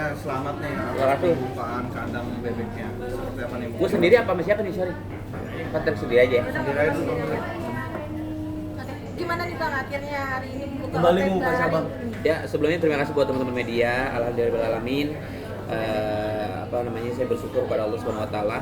Pokoknya selamat nih atas Selamat tuh. pembukaan kandang bebeknya. Seperti apa nih? Gue sendiri apa sama siapa nih, sorry? Konten sendiri aja ya. Sendiri aja tuh, Bang. Gimana nih Bang akhirnya hari ini buka Kembali outlet membuka hari cabang. ini? Ya, sebelumnya terima kasih buat teman-teman media. Alhamdulillahirrahmanirrahim. Saya bersyukur pada Allah Subhanahu wa taala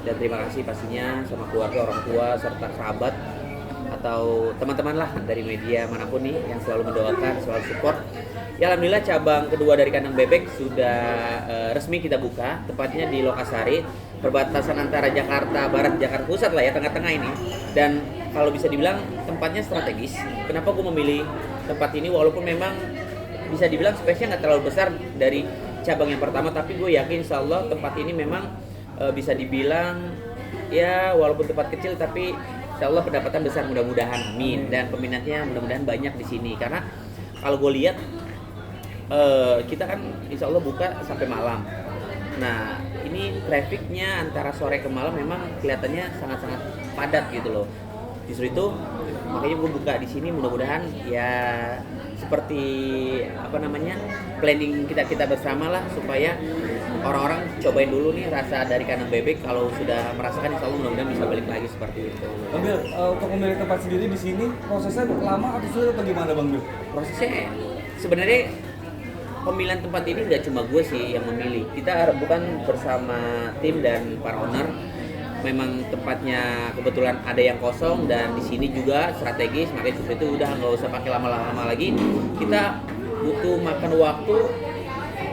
dan terima kasih pastinya sama keluarga, orang tua serta sahabat atau teman-teman lah dari media manapun nih yang selalu mendoakan, selalu support. Ya alhamdulillah cabang kedua dari kandang bebek sudah resmi kita buka, tepatnya di Lokasari, perbatasan antara Jakarta Barat, Jakarta Pusat lah ya, tengah-tengah ini. Dan kalau bisa dibilang tempatnya strategis. Kenapa gue memilih tempat ini walaupun memang bisa dibilang space-nya nggak terlalu besar dari cabang yang pertama, tapi gue yakin insya Allah tempat ini memang bisa dibilang ya walaupun tempat kecil tapi insya Allah pendapatan besar mudah-mudahan, amin. Dan peminatnya mudah-mudahan banyak di sini karena kalau gue lihat kita kan insya Allah buka sampai malam. Nah ini trafficnya antara sore ke malam memang kelihatannya sangat-sangat padat gitu loh. Justru itu makanya gue buka di sini, mudah-mudahan ya seperti planning kita bersama lah supaya orang-orang cobain dulu nih rasa dari kandang bebek. Kalau sudah merasakan insya Allah mudah-mudahan bisa balik lagi seperti itu. Bang Bil, untuk memilih tempat sendiri di sini prosesnya lama atau sulit atau gimana Bang Bil? Prosesnya sebenarnya pemilihan tempat ini nggak cuma gue sih yang memilih, kita bukan bersama tim dan para owner. Memang tempatnya kebetulan ada yang kosong dan di sini juga strategis, makanya justru itu udah nggak usah pakai lama-lama lagi. Kita butuh makan waktu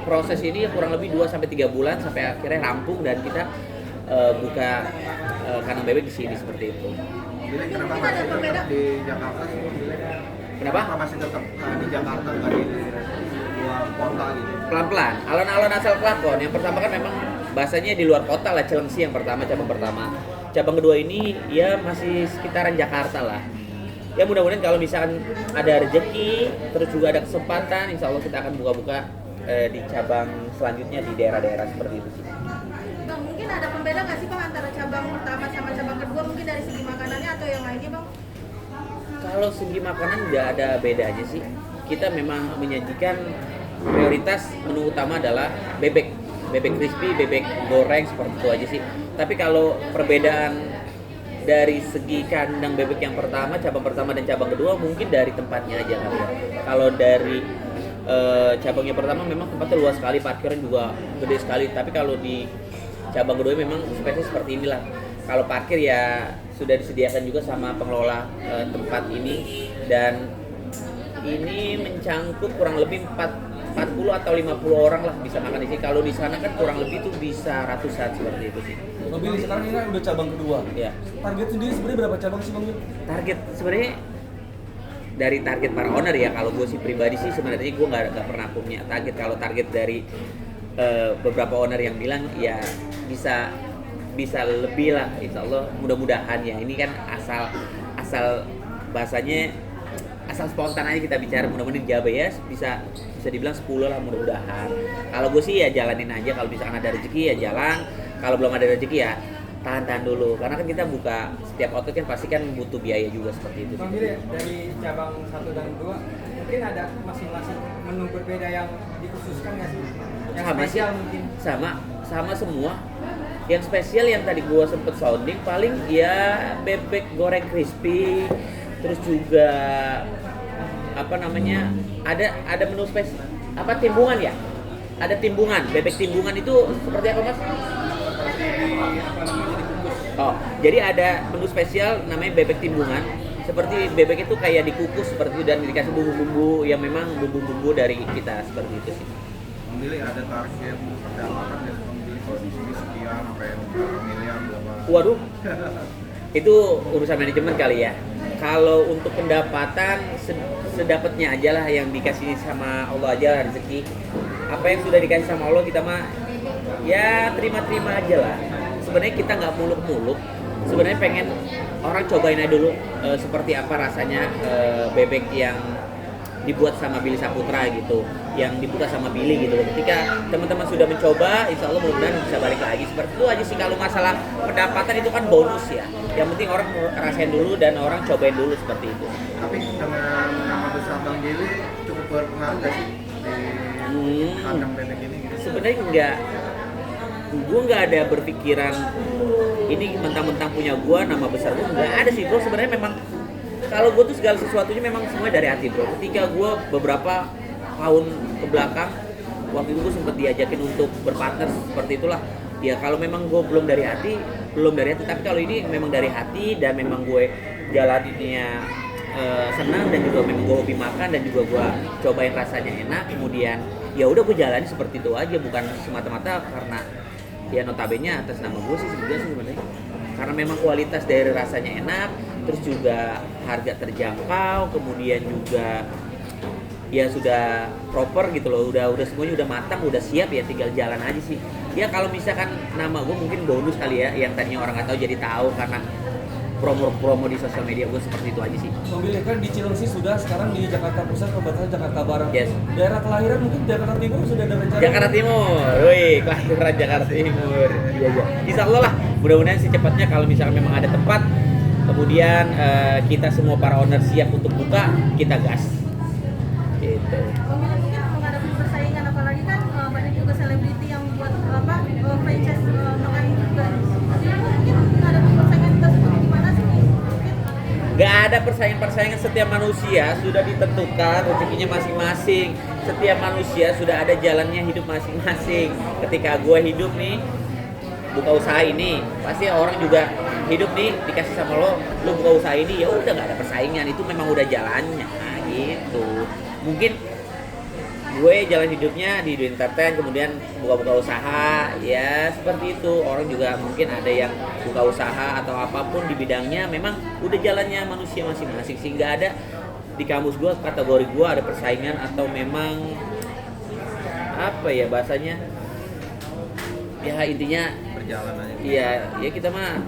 proses ini kurang lebih 2-3 bulan sampai akhirnya rampung dan kita buka kandang bebek di sini seperti itu. Jadi kenapa masih tetap di Jakarta sih? Kenapa? Masih tetap di Jakarta nggak di luar kota gitu? Pelan-pelan, alon-alon asal kelakon. Yang pertama kan memang bahasanya di luar kota lah, Cilengsi yang pertama, cabang pertama. Cabang kedua ini ya masih sekitaran Jakarta lah. Ya mudah-mudahan kalau misalkan ada rezeki, terus juga ada kesempatan, insya Allah kita akan buka-buka di cabang selanjutnya di daerah-daerah seperti itu sih. Bang, mungkin ada pembeda nggak sih Bang antara cabang pertama sama cabang kedua, mungkin dari segi makanannya atau yang lainnya Bang? Kalau segi makanan nggak ada bedanya sih. Kita memang menyajikan prioritas menu utama adalah bebek crispy, bebek goreng seperti itu aja sih. Tapi kalau perbedaan dari segi kandang bebek yang pertama, cabang pertama dan cabang kedua mungkin dari tempatnya aja kali ya. Kalau dari cabang yang pertama memang tempatnya luas sekali, parkiran juga gede sekali. Tapi kalau di cabang kedua memang spesies seperti inilah. Kalau parkir ya sudah disediakan juga sama pengelola tempat ini, dan ini mencangkup kurang lebih 40 atau 50 orang lah bisa makan di sini. Kalau di sana kan kurang lebih tuh bisa ratusan seperti itu sih. Bang Bil, sekarang ini kan udah cabang kedua. Ya. Target sendiri sebenarnya berapa cabang sih Bang Bil? Target sebenarnya dari target para owner ya, kalau gue sih pribadi sih sebenarnya gue nggak pernah punya target. Kalau target dari beberapa owner yang bilang ya bisa lebih lah, insya Allah mudah-mudahan ya. Ini kan asal bahasanya asal spontan aja kita bicara, mudah-mudahan dijawab ya, bisa dibilang 10 lah mudah-mudahan. Kalau gue sih ya jalanin aja, kalau misalkan ada rezeki ya jalan, kalau belum ada rezeki ya tahan dulu, karena kan kita buka setiap outlet kan pasti kan butuh biaya juga seperti itu. Bang Bil, dari cabang 1 dan 2 mungkin ada masing-masing menu berbeda yang dikhususkan nggak sih? Yang Sama sih, spesial mungkin? sama semua. Yang spesial yang tadi gua sempet sounding paling ya bebek goreng crispy, terus juga ada menu spesial timbungan ya, ada timbungan, bebek timbungan itu seperti apa Mas? Oh, jadi ada menu spesial namanya bebek timbungan. Seperti bebek itu kayak dikukus seperti itu dan dikasih bumbu-bumbu yang memang bumbu-bumbu dari kita seperti itu sih. Memilih ada target pendapatan dari pembeli kalau di sini sekian sampai berapa miliar berapa? Waduh, itu urusan manajemen kali ya. Kalau untuk pendapatan sedapatnya aja lah, yang dikasih sama Allah aja rezeki. Apa yang sudah dikasih sama Allah kita mah ya terima-terima aja lah. Sebenarnya kita nggak muluk-muluk. Sebenarnya pengen orang cobain aja dulu seperti apa rasanya bebek yang dibuat sama Billy Saputra gitu, yang dibuka sama Billy gitu. Ketika teman-teman sudah mencoba, insya Allah mudah-mudahan bisa balik lagi. Seperti itu aja sih. Kalau masalah pendapatan itu kan bonus ya. Yang penting orang rasain dulu dan orang cobain dulu seperti itu. Tapi dengan nama besar Bang Billy cukup berpengaruh nggak sih di kandang bebek ini gitu? sebenarnya gue nggak ada berpikiran ini mentang-mentang punya gue, nama besar gue nggak ada sih bro. Sebenarnya memang kalau gue tuh segala sesuatunya memang semua dari hati bro. Ketika gue beberapa tahun ke belakang, waktu itu gue sempat diajakin untuk berpartner seperti itulah. Ya kalau memang gue belum dari hati, tapi kalau ini memang dari hati dan memang gue jalaninnya senang dan juga memang gue hobi makan dan juga gue cobain rasanya enak, kemudian ya udah gue jalani seperti itu aja, bukan semata-mata karena ya notabene atas nama gue sih sebenarnya karena memang kualitas dari rasanya enak, terus juga harga terjangkau, kemudian juga ya sudah proper gitu loh, udah semuanya udah matang, udah siap, ya tinggal jalan aja sih. Ya kalau misalkan nama gue mungkin bonus kali ya, yang tadinya orang nggak tahu jadi tahu karena promo di sosial media gue, seperti itu aja sih. Bang Billy kan di Cilengsi sudah, sekarang di Jakarta Pusat, perbatasan Jakarta Barat. Yes. Daerah kelahiran mungkin Jakarta Timur sudah ada rencana? Jakarta Timur, woi kelahiran Jakarta Timur. Iya. Insya Allah lah, mudah-mudahan secepatnya kalau misalkan memang ada tempat, kemudian kita semua para owner siap untuk buka, kita gas. Gitu. Mungkin menghadapi persaingan, apalagi kan banyak juga selebriti yang buat franchise makanan juga. Mungkin menghadapi persaingan tersebut gimana sih? Gak ada persaingan-persaingan, setiap manusia sudah ditentukan rezekinya masing-masing. Setiap manusia sudah ada jalannya hidup masing-masing. Ketika gue hidup nih, buka usaha ini, pasti orang juga hidup nih dikasih sama lo buka usaha ini, ya udah gak ada persaingan, itu memang udah jalannya gitu. Mungkin gue jalan hidupnya di dunia entertain, kemudian buka-buka usaha, ya seperti itu. Orang juga mungkin ada yang buka usaha atau apapun di bidangnya, memang udah jalannya manusia masing-masing, sehingga ada di kamus gue, kategori gue ada persaingan atau memang apa ya bahasanya, ya intinya Berjalan aja. iya kita mah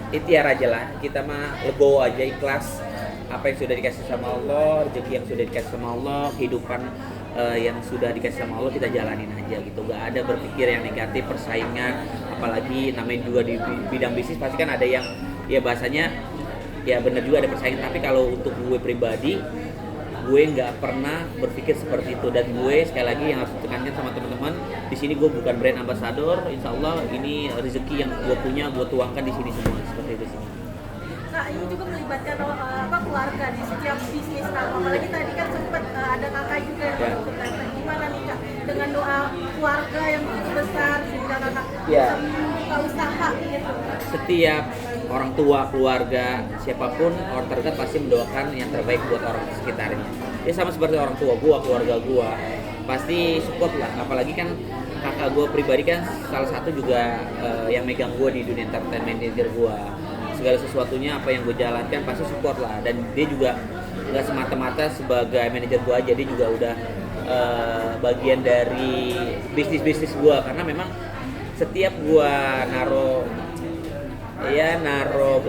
ikhtiar aja lah, kita mah legowo aja, ikhlas apa yang sudah dikasih sama Allah, rezeki yang sudah dikasih sama Allah, kehidupan yang sudah dikasih sama Allah, kita jalanin aja gitu. Gak ada berpikir yang negatif, persaingan, apalagi namanya juga di bidang bisnis pasti kan ada yang ya bahasanya ya benar juga ada persaingan. Tapi kalau untuk gue pribadi, gue nggak pernah berpikir seperti itu, dan gue sekali lagi yang harus tekankan sama teman-teman, di sini gue bukan brand ambassador. Insya Allah ini rezeki yang gue punya, gue tuangkan di sini semua, seperti itu sih. Nah, ini juga melibatkan keluarga di setiap bisnis, apalagi tadi kan sempat ada kakak juga yang ikut. Gimana nih Kak dengan doa keluarga yang begitu besar sehingga kakak bisa membuka usaha gitu? Setiap orang tua, keluarga, siapapun orang terdekat pasti mendoakan yang terbaik buat orang sekitarnya. Ya sama seperti orang tua gua, keluarga gua pasti support lah. Apalagi kan kakak gua pribadi kan salah satu juga yang megang gua di dunia entertainment, manager gua. Segala sesuatunya apa yang gue jalankan pasti support lah, dan dia juga nggak semata-mata sebagai manajer gue aja, dia juga udah bagian dari bisnis gue, karena memang setiap gue naro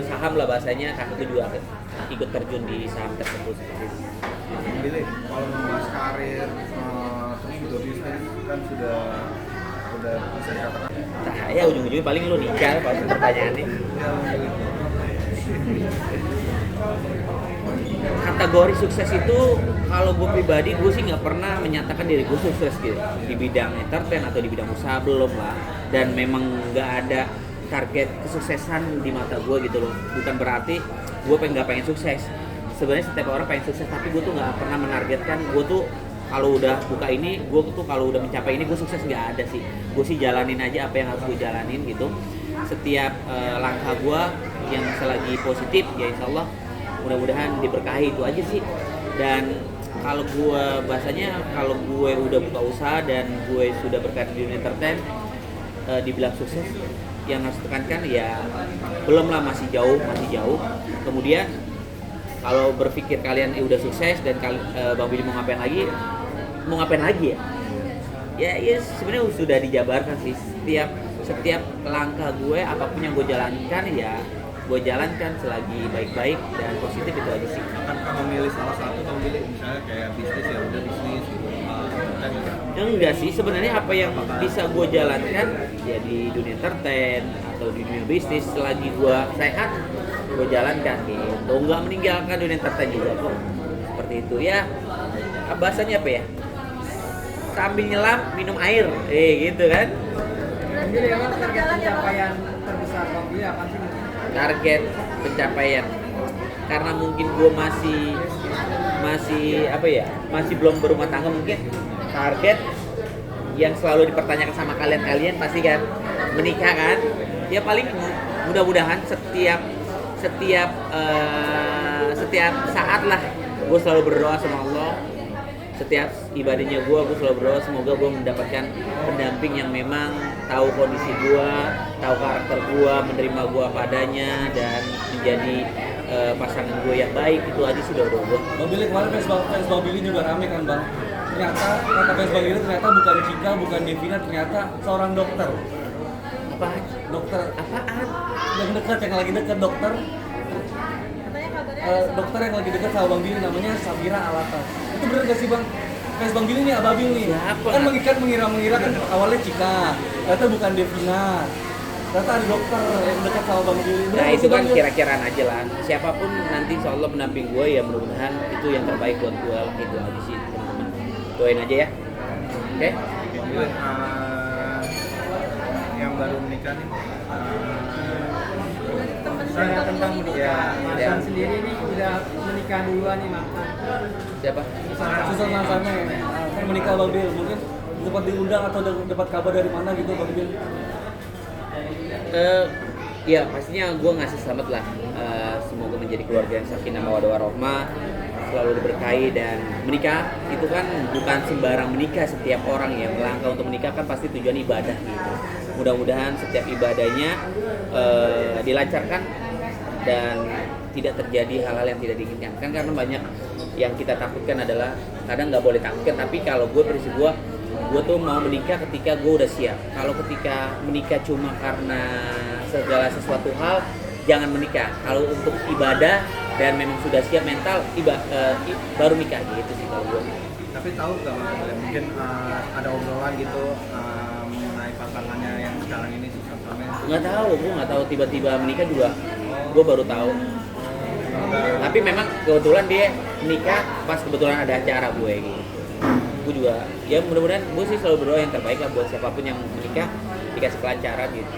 saham lah bahasanya, kakak gue juga ikut terjun di saham tersebut seperti itu. Billy, kalau membahas karir terus juga bisnis kan sudah bisa dikatakan. Nah, ya ujung-ujungnya paling lu nikah pas pertanyaan ini. Kategori sukses itu kalau gue pribadi, gue sih nggak pernah menyatakan diri gue sukses gitu di bidang entertain atau di bidang usaha, belum lah. Dan memang nggak ada target kesuksesan di mata gue gitu loh. Bukan berarti gue nggak pengen sukses. Sebenarnya setiap orang pengen sukses, tapi gue tuh nggak pernah menargetkan gue tuh kalau udah buka ini, gue tuh kalau udah mencapai ini gue sukses, nggak ada sih. Gue sih jalanin aja apa yang harus gue jalanin gitu. Setiap langkah gue yang selagi positif, ya insya Allah mudah-mudahan diberkahi, itu aja sih. Dan kalau gue bahasanya, kalau gue udah buka usaha dan gue sudah berkarir di dunia entertain, dibilang sukses, yang harus tekankan ya belum lah, masih jauh. Kemudian kalau berpikir kalian udah sukses dan Bang Billy mau ngapain lagi ya sebenarnya sudah dijabarkan sih. Setiap langkah gue, apapun yang gue jalankan ya gue jalankan selagi baik-baik dan positif, itu aja sih. Akan memilih salah satu, Bang Billy, misalnya kayak bisnis ya udah bisnis gitu. Enggak sih, sebenarnya apa yang bisa gue jalankan ya di dunia entertain atau di dunia bisnis, selagi gue sehat gue jalankan gitu. Nggak meninggalkan dunia entertain juga kok, seperti itu ya. Bahasanya apa ya, sambil nyelam minum air, gitu kan. Bang Billy, emang target pencapaian terbesar Bang Billy apa sih? Target pencapaian, karena mungkin gue masih belum berumah tangga, mungkin target yang selalu dipertanyakan sama kalian pasti kan menikah kan. Ya paling mudah-mudahan setiap saat lah gue selalu berdoa sama Allah. Setiap ibadahnya gue selalu berdoa semoga gue mendapatkan pendamping yang memang tahu kondisi gue, tahu karakter gue, menerima gue padanya, dan menjadi pasangan gue yang baik. Itu aja sudah doa gue. Bang Billy, kemarin fans Bang Billy juga rame kan Bang. Ternyata kata fans Bang Billy ternyata bukan Cika, bukan Devina, ternyata seorang dokter. Apaan? Dokter Apaan? yang dekat, yang lagi dekat dokter. Katanya kabarnya ada Dokter yang lagi dekat sama Bang Billy namanya Safira Alatas. Itu bener gak sih Bang? Fans Bang Billy nih ababil nih. Siapa? Kan mengira kan awalnya Cika, ternyata bukan Devina. Ternyata ada dokter yang dekat sama Bang Billy. Bener Nah gak itu sih, kan Bang? kira-kiraan aja lah. Siapapun nanti insya Allah pendamping gue ya mudah-mudahan itu yang terbaik buat gue. Itu aja sih teman-teman. Doain aja ya. Oke? Kemudian yang baru menikah nih, Saya tentang menikah. Ya. Mantan sendiri nih udah menikah duluan nih mantan. Siapa? Susan mantannya kan menikah Bang Billy. Mungkin sempat diundang atau dapat kabar dari mana gitu Bang Billy? Ya pastinya gue ngasih selamat lah. Semoga menjadi keluarga yang sakinah mawaddah warahmah, selalu diberkahi, dan menikah itu kan bukan sembarang menikah. Setiap orang yang melangkah untuk menikah kan pasti tujuan ibadah gitu. Mudah-mudahan setiap ibadahnya dilancarkan dan tidak terjadi hal-hal yang tidak diinginkan. Kan karena banyak yang kita takutkan adalah kadang nggak boleh takutkan, tapi kalau gue prinsip gue tuh mau menikah ketika gue udah siap. Kalau ketika menikah cuma karena segala sesuatu hal, jangan menikah. Kalau untuk ibadah dan memang sudah siap mental, baru nikah gitu sih kalau gue. tapi tahu nggak Bang, mungkin ada obrolan gitu mengenai pasangannya yang sekarang ini susah sama Nggak tahu, gue nggak tahu tiba-tiba menikah juga, gue baru tahu. Tapi memang kebetulan dia menikah pas kebetulan ada acara gue gitu. Gue juga, ya mudah-mudahan gue sih selalu berdoa yang terbaik lah buat siapapun yang menikah, dikasih kelancaran gitu.